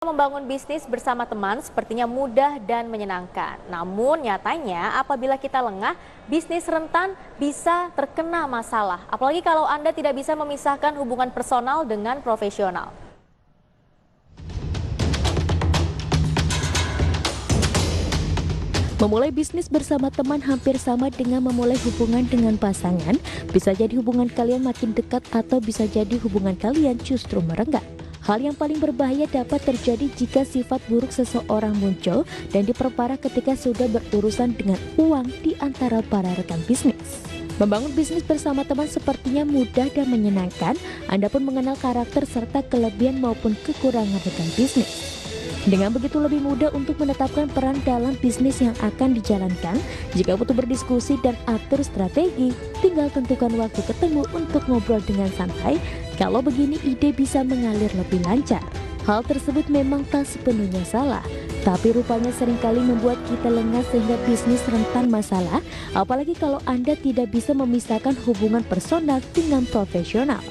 Membangun bisnis bersama teman sepertinya mudah dan menyenangkan. Namun nyatanya apabila kita lengah, bisnis rentan bisa terkena masalah. Apalagi kalau Anda tidak bisa memisahkan hubungan personal dengan profesional. Memulai bisnis bersama teman hampir sama dengan memulai hubungan dengan pasangan. Bisa jadi hubungan kalian makin dekat atau bisa jadi hubungan kalian justru merenggang. Hal yang paling berbahaya dapat terjadi jika sifat buruk seseorang muncul dan diperparah ketika sudah berurusan dengan uang di antara para rekan bisnis. Membangun bisnis bersama teman sepertinya mudah dan menyenangkan. Anda pun mengenal karakter serta kelebihan maupun kekurangan rekan bisnis. Dengan begitu lebih mudah untuk menetapkan peran dalam bisnis yang akan dijalankan. Jika butuh berdiskusi dan atur strategi, tinggal tentukan waktu ketemu untuk ngobrol dengan santai. Kalau begini ide bisa mengalir lebih lancar. Hal tersebut memang tak sepenuhnya salah, tapi rupanya seringkali membuat kita lengah sehingga bisnis rentan masalah. Apalagi kalau Anda tidak bisa memisahkan hubungan personal dengan profesional.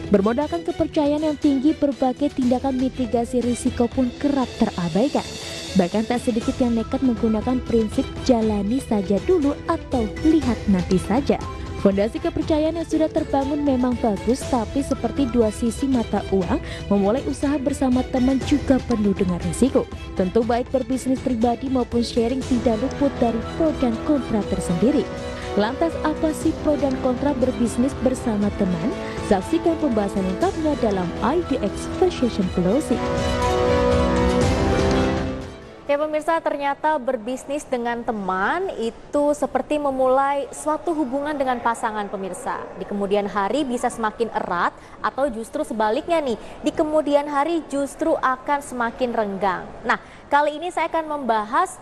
Bermodalkan kepercayaan yang tinggi, berbagai tindakan mitigasi risiko pun kerap terabaikan. Bahkan tak sedikit yang nekat menggunakan prinsip jalani saja dulu atau lihat nanti saja. Fondasi kepercayaan yang sudah terbangun memang bagus, tapi seperti dua sisi mata uang, memulai usaha bersama teman juga penuh dengan risiko. Tentu baik berbisnis pribadi maupun sharing tidak luput dari pro dan kontra tersendiri. Lantas apa sih pro dan kontra berbisnis bersama teman? Saksikan pembahasan lengkapnya dalam IDX Fashion Closing. Ya pemirsa, ternyata berbisnis dengan teman itu seperti memulai suatu hubungan dengan pasangan pemirsa. Di kemudian hari bisa semakin erat atau justru sebaliknya nih, di kemudian hari justru akan semakin renggang. Nah, kali ini saya akan membahas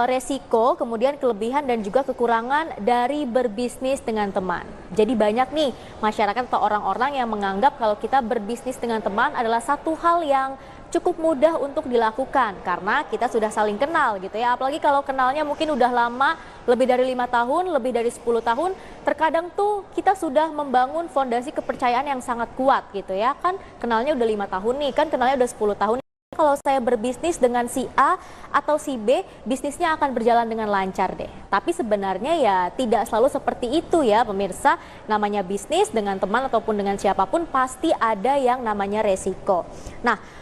resiko, kemudian kelebihan dan juga kekurangan dari berbisnis dengan teman. Jadi banyak nih masyarakat atau orang-orang yang menganggap kalau kita berbisnis dengan teman adalah satu hal yang cukup mudah untuk dilakukan karena kita sudah saling kenal gitu ya. Apalagi kalau kenalnya mungkin udah lama, lebih dari 5 tahun, lebih dari 10 tahun, terkadang tuh kita sudah membangun fondasi kepercayaan yang sangat kuat gitu ya. Kan kenalnya udah 5 tahun nih, kan kenalnya udah 10 tahun. Kalau saya berbisnis dengan si A atau si B, bisnisnya akan berjalan dengan lancar deh. Tapi sebenarnya ya tidak selalu seperti itu ya pemirsa. Namanya bisnis dengan teman ataupun dengan siapapun pasti ada yang namanya resiko. Nah,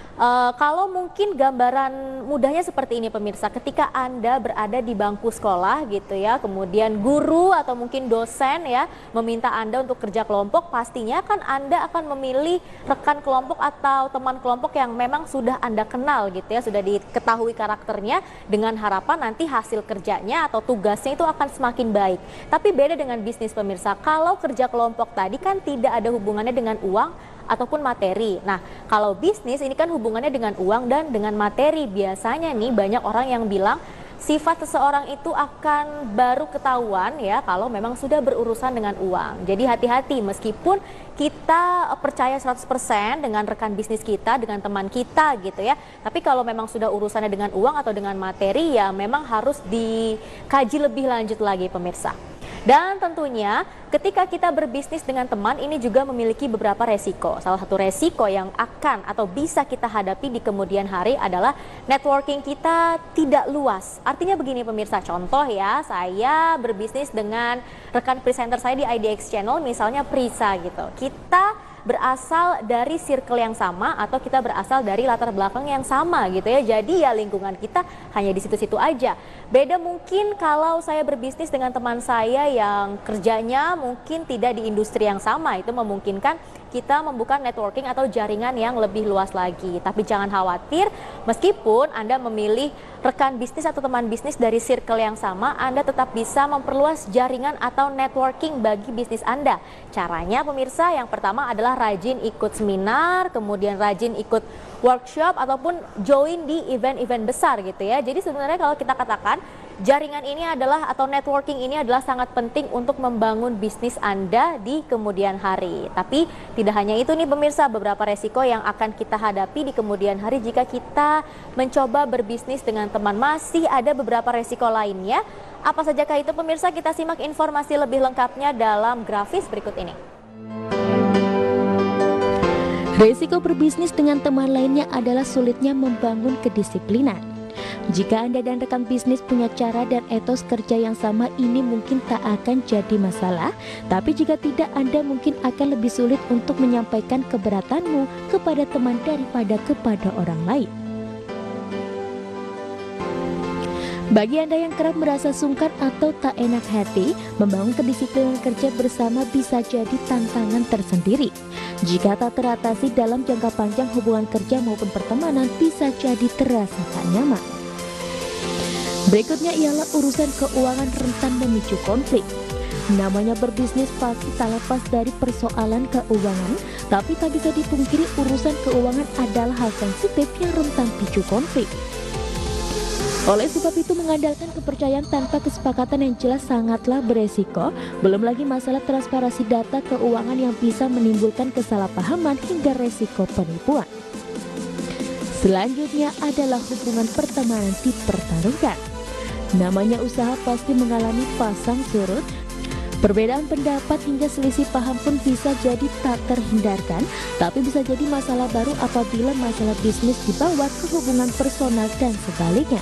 kalau mungkin gambaran mudahnya seperti ini pemirsa, ketika Anda berada di bangku sekolah gitu ya, kemudian guru atau mungkin dosen ya meminta Anda untuk kerja kelompok, pastinya kan Anda akan memilih rekan kelompok atau teman kelompok yang memang sudah Anda kenal gitu ya, sudah diketahui karakternya dengan harapan nanti hasil kerjanya atau tugasnya itu akan semakin baik. Tapi beda dengan bisnis pemirsa, kalau kerja kelompok tadi kan tidak ada hubungannya dengan uang ataupun materi. Nah, kalau bisnis ini kan hubungannya dengan uang dan dengan materi. Biasanya nih banyak orang yang bilang sifat seseorang itu akan baru ketahuan ya kalau memang sudah berurusan dengan uang. Jadi hati-hati meskipun kita percaya 100% dengan rekan bisnis kita, dengan teman kita gitu ya. Tapi kalau memang sudah urusannya dengan uang atau dengan materi ya memang harus dikaji lebih lanjut lagi pemirsa. Dan tentunya ketika kita berbisnis dengan teman ini juga memiliki beberapa resiko. Salah satu resiko yang akan atau bisa kita hadapi di kemudian hari adalah networking kita tidak luas. Artinya begini pemirsa, contoh ya, saya berbisnis dengan rekan presenter saya di IDX Channel, misalnya Prisa gitu. Kita berasal dari circle yang sama atau kita berasal dari latar belakang yang sama gitu ya. Jadi ya lingkungan kita hanya di situ-situ aja. Beda mungkin kalau saya berbisnis dengan teman saya yang kerjanya mungkin tidak di industri yang sama. Itu memungkinkan kita membuka networking atau jaringan yang lebih luas lagi. Tapi jangan khawatir, meskipun Anda memilih rekan bisnis atau teman bisnis dari circle yang sama, Anda tetap bisa memperluas jaringan atau networking bagi bisnis Anda. Caranya pemirsa, yang pertama adalah rajin ikut seminar, kemudian rajin ikut workshop ataupun join di event-event besar gitu ya. Jadi sebenarnya kalau kita katakan jaringan ini adalah atau networking ini adalah sangat penting untuk membangun bisnis Anda di kemudian hari. Tapi tidak hanya itu nih pemirsa, beberapa resiko yang akan kita hadapi di kemudian hari jika kita mencoba berbisnis dengan teman. Masih ada beberapa resiko lainnya. Apa sajakah itu pemirsa? Kita simak informasi lebih lengkapnya dalam grafis berikut ini. Risiko berbisnis dengan teman lainnya adalah sulitnya membangun kedisiplinan. Jika Anda dan rekan bisnis punya cara dan etos kerja yang sama, ini mungkin tak akan jadi masalah. Tapi jika tidak, Anda mungkin akan lebih sulit untuk menyampaikan keberatanmu kepada teman daripada kepada orang lain. Bagi Anda yang kerap merasa sungkan atau tak enak hati, membangun kedisiplinan kerja bersama bisa jadi tantangan tersendiri. Jika tak teratasi dalam jangka panjang, hubungan kerja maupun pertemanan bisa jadi terasa tak nyaman. Berikutnya ialah urusan keuangan rentan memicu konflik. Namanya berbisnis pasti tak lepas dari persoalan keuangan, tapi tak bisa dipungkiri urusan keuangan adalah hal sensitif yang rentan picu konflik. Oleh sebab itu, mengandalkan kepercayaan tanpa kesepakatan yang jelas sangatlah beresiko. Belum lagi masalah transparansi data keuangan yang bisa menimbulkan kesalahpahaman hingga resiko penipuan. Selanjutnya adalah hubungan pertemanan dipertaruhkan. Namanya usaha pasti mengalami pasang surut. Perbedaan pendapat hingga selisih paham pun bisa jadi tak terhindarkan, tapi bisa jadi masalah baru apabila masalah bisnis dibawa ke hubungan personal dan sebaliknya.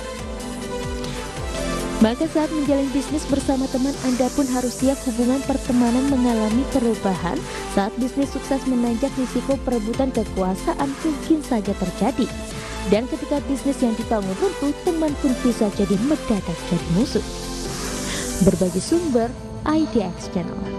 Maka saat menjalin bisnis bersama teman, Anda pun harus siap hubungan pertemanan mengalami perubahan. Saat bisnis sukses menanjak, risiko perebutan kekuasaan mungkin saja terjadi. Dan ketika bisnis yang dibangun runtuh, teman pun bisa jadi mendadak jadi musuh. Berbagi sumber, IDX Channel.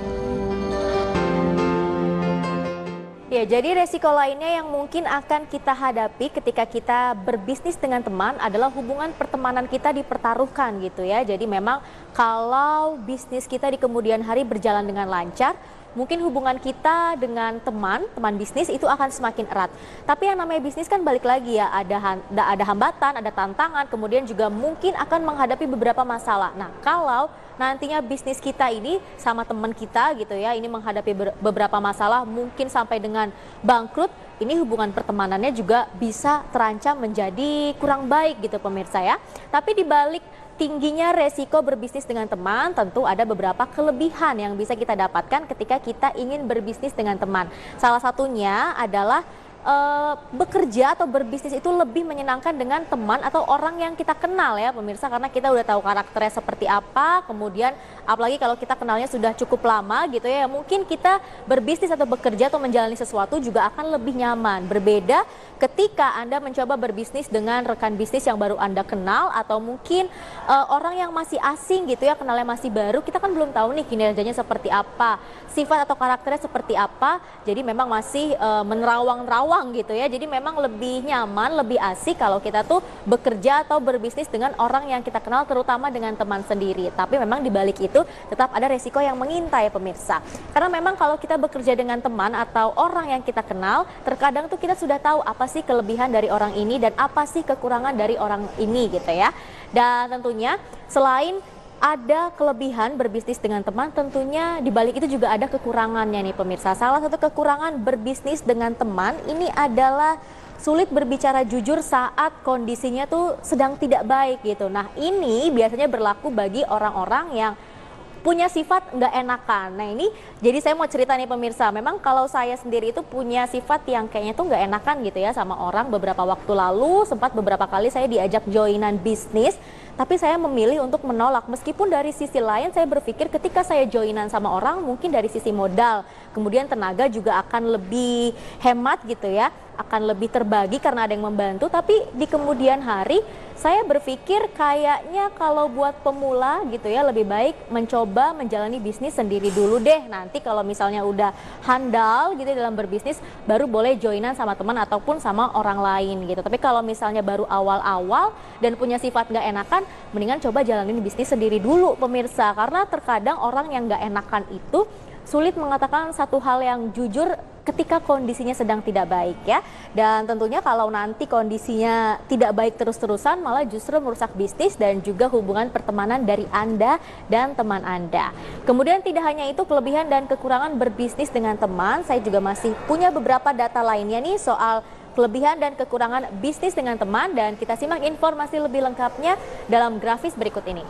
Ya, jadi resiko lainnya yang mungkin akan kita hadapi ketika kita berbisnis dengan teman adalah hubungan pertemanan kita dipertaruhkan gitu ya. Jadi memang kalau bisnis kita di kemudian hari berjalan dengan lancar, mungkin hubungan kita dengan teman bisnis itu akan semakin erat. Tapi yang namanya bisnis kan balik lagi ya, ada hambatan, ada tantangan, kemudian juga mungkin akan menghadapi beberapa masalah. Nah, kalau nantinya bisnis kita ini sama teman kita gitu ya, ini menghadapi beberapa masalah, mungkin sampai dengan bangkrut, ini hubungan pertemanannya juga bisa terancam menjadi kurang baik gitu pemirsa ya. Tapi di balik tingginya resiko berbisnis dengan teman, tentu ada beberapa kelebihan yang bisa kita dapatkan ketika kita ingin berbisnis dengan teman. Salah satunya adalah bekerja atau berbisnis itu lebih menyenangkan dengan teman atau orang yang kita kenal ya pemirsa, karena kita udah tahu karakternya seperti apa, kemudian apalagi kalau kita kenalnya sudah cukup lama gitu ya, mungkin kita berbisnis atau bekerja atau menjalani sesuatu juga akan lebih nyaman. Berbeda ketika Anda mencoba berbisnis dengan rekan bisnis yang baru Anda kenal, atau mungkin orang yang masih asing gitu ya, kenalnya masih baru, kita kan belum tahu nih kinerjanya seperti apa, sifat atau karakternya seperti apa, jadi memang masih menerawang-nerawang gitu ya. Jadi memang lebih nyaman, lebih asik kalau kita tuh bekerja atau berbisnis dengan orang yang kita kenal, terutama dengan teman sendiri. Tapi memang di balik itu tetap ada resiko yang mengintai pemirsa. Karena memang kalau kita bekerja dengan teman atau orang yang kita kenal, terkadang tuh kita sudah tahu apa sih kelebihan dari orang ini dan apa sih kekurangan dari orang ini gitu ya. Dan tentunya selain ada kelebihan berbisnis dengan teman, tentunya di balik itu juga ada kekurangannya nih pemirsa. Salah satu kekurangan berbisnis dengan teman ini adalah sulit berbicara jujur saat kondisinya tuh sedang tidak baik gitu. Nah, ini biasanya berlaku bagi orang-orang yang punya sifat nggak enakan. Nah ini jadi saya mau cerita nih pemirsa, memang kalau saya sendiri itu punya sifat yang kayaknya tuh nggak enakan gitu ya sama orang. Beberapa waktu lalu sempat beberapa kali saya diajak joinan bisnis, tapi saya memilih untuk menolak. Meskipun dari sisi lain saya berpikir ketika saya joinan sama orang, mungkin dari sisi modal, kemudian tenaga juga akan lebih hemat gitu ya, akan lebih terbagi karena ada yang membantu. Tapi di kemudian hari saya berpikir kayaknya kalau buat pemula gitu ya, lebih baik mencoba menjalani bisnis sendiri dulu deh. Nanti kalau misalnya udah handal gitu dalam berbisnis, baru boleh joinan sama teman ataupun sama orang lain gitu. Tapi kalau misalnya baru awal-awal dan punya sifat nggak enakan, mendingan coba jalanin bisnis sendiri dulu pemirsa. Karena terkadang orang yang nggak enakan itu sulit mengatakan satu hal yang jujur ketika kondisinya sedang tidak baik ya. Dan tentunya kalau nanti kondisinya tidak baik terus-terusan, malah justru merusak bisnis dan juga hubungan pertemanan dari Anda dan teman Anda. Kemudian tidak hanya itu kelebihan dan kekurangan berbisnis dengan teman, saya juga masih punya beberapa data lainnya nih soal kelebihan dan kekurangan bisnis dengan teman, dan kita simak informasi lebih lengkapnya dalam grafis berikut ini.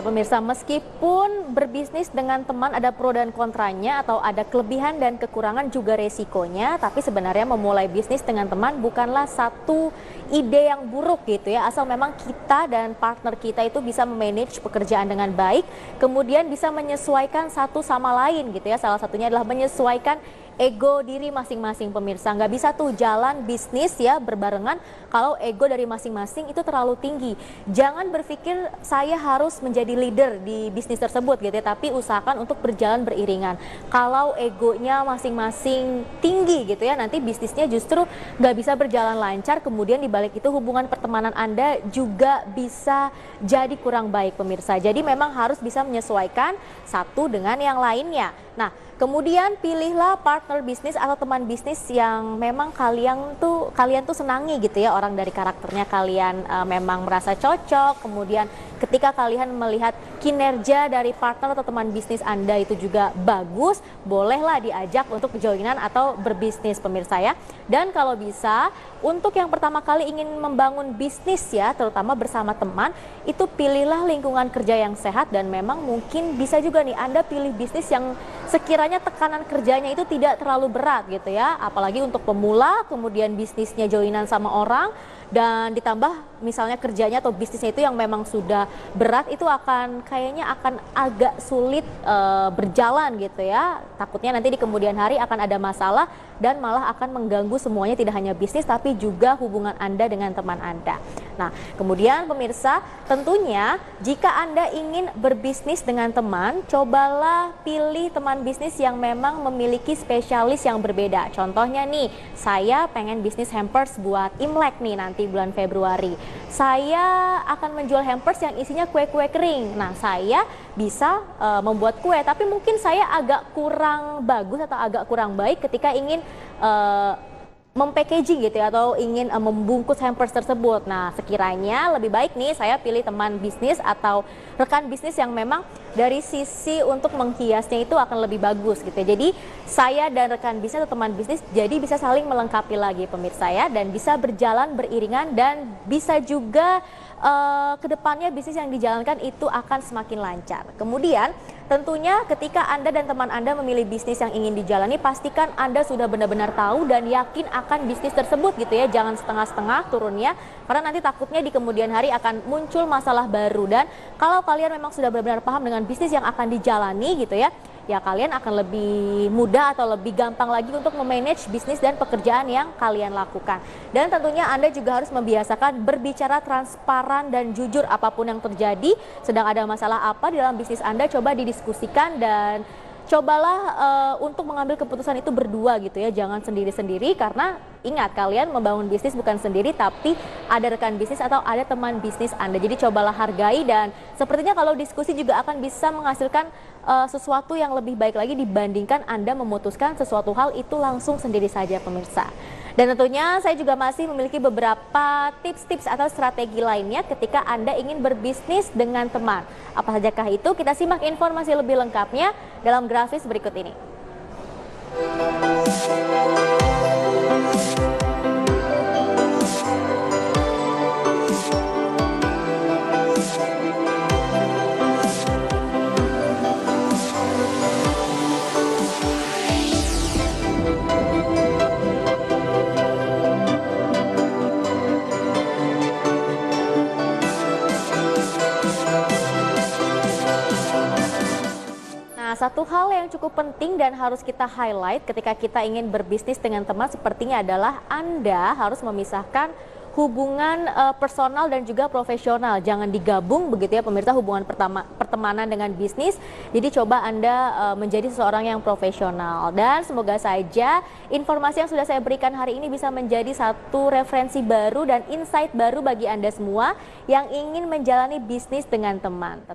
pemirsa, meskipun berbisnis dengan teman ada pro dan kontranya atau ada kelebihan dan kekurangan juga resikonya, tapi sebenarnya memulai bisnis dengan teman bukanlah satu ide yang buruk gitu ya, asal memang kita dan partner kita itu bisa memanage pekerjaan dengan baik, kemudian bisa menyesuaikan satu sama lain gitu ya. Salah satunya adalah menyesuaikan ego diri masing-masing pemirsa. Nggak bisa tuh jalan bisnis ya berbarengan kalau ego dari masing-masing itu terlalu tinggi. Jangan berpikir saya harus menjadi leader di bisnis tersebut gitu ya, tapi usahakan untuk berjalan beriringan. Kalau egonya masing-masing tinggi gitu ya, nanti bisnisnya justru nggak bisa berjalan lancar, kemudian dibalik itu hubungan pertemanan Anda juga bisa jadi kurang baik pemirsa. Jadi memang harus bisa menyesuaikan satu dengan yang lainnya. Nah, kemudian pilihlah partner bisnis atau teman bisnis yang memang kalian tuh senangi gitu ya, orang dari karakternya kalian memang merasa cocok. Kemudian ketika kalian melihat kinerja dari partner atau teman bisnis Anda itu juga bagus, bolehlah diajak untuk joinan atau berbisnis pemirsa ya. Dan kalau bisa untuk yang pertama kali ingin membangun bisnis ya, terutama bersama teman, itu pilihlah lingkungan kerja yang sehat dan memang mungkin bisa juga nih Anda pilih bisnis yang sekiranya tekanan kerjanya itu tidak terlalu berat gitu ya, apalagi untuk pemula, kemudian bisnisnya joinan sama orang dan ditambah misalnya kerjanya atau bisnisnya itu yang memang sudah berat, itu kayaknya akan agak sulit berjalan gitu ya. Takutnya nanti di kemudian hari akan ada masalah dan malah akan mengganggu semuanya, tidak hanya bisnis tapi juga hubungan Anda dengan teman Anda. Nah, kemudian pemirsa, tentunya jika Anda ingin berbisnis dengan teman, cobalah pilih teman bisnis yang memang memiliki spesialis yang berbeda. Contohnya nih, saya pengen bisnis hampers buat Imlek nih nanti bulan Februari. Saya akan menjual hampers yang isinya kue-kue kering. Nah, saya bisa membuat kue, tapi mungkin saya agak kurang bagus atau agak kurang baik ketika ingin mempackaging gitu ya, atau ingin membungkus hampers tersebut. Nah, sekiranya lebih baik nih saya pilih teman bisnis atau rekan bisnis yang memang dari sisi untuk menghiasnya itu akan lebih bagus gitu ya. Jadi saya dan rekan bisnis atau teman bisnis jadi bisa saling melengkapi lagi pemirsa ya, dan bisa berjalan beriringan dan bisa juga kedepannya bisnis yang dijalankan itu akan semakin lancar. Kemudian tentunya ketika Anda dan teman Anda memilih bisnis yang ingin dijalani, pastikan Anda sudah benar-benar tahu dan yakin akan bisnis tersebut gitu ya. Jangan setengah-setengah turunnya, karena nanti takutnya di kemudian hari akan muncul masalah baru. Dan kalau kalian memang sudah benar-benar paham dengan bisnis yang akan dijalani gitu ya, ya kalian akan lebih mudah atau lebih gampang lagi untuk memanage bisnis dan pekerjaan yang kalian lakukan. Dan tentunya Anda juga harus membiasakan berbicara transparan dan jujur apapun yang terjadi. Sedang ada masalah apa di dalam bisnis Anda, coba didiskusikan dan cobalah untuk mengambil keputusan itu berdua gitu ya, jangan sendiri-sendiri, karena ingat kalian membangun bisnis bukan sendiri tapi ada rekan bisnis atau ada teman bisnis Anda. Jadi cobalah hargai, dan sepertinya kalau diskusi juga akan bisa menghasilkan sesuatu yang lebih baik lagi dibandingkan Anda memutuskan sesuatu hal itu langsung sendiri saja pemirsa. Dan tentunya saya juga masih memiliki beberapa tips-tips atau strategi lainnya ketika Anda ingin berbisnis dengan teman. Apa sajakah itu? Kita simak informasi lebih lengkapnya dalam grafis berikut ini. Satu hal yang cukup penting dan harus kita highlight ketika kita ingin berbisnis dengan teman sepertinya adalah Anda harus memisahkan hubungan personal dan juga profesional. Jangan digabung begitu ya pemirsa, hubungan pertemanan dengan bisnis. Jadi coba Anda menjadi seseorang yang profesional. Dan semoga saja informasi yang sudah saya berikan hari ini bisa menjadi satu referensi baru dan insight baru bagi Anda semua yang ingin menjalani bisnis dengan teman.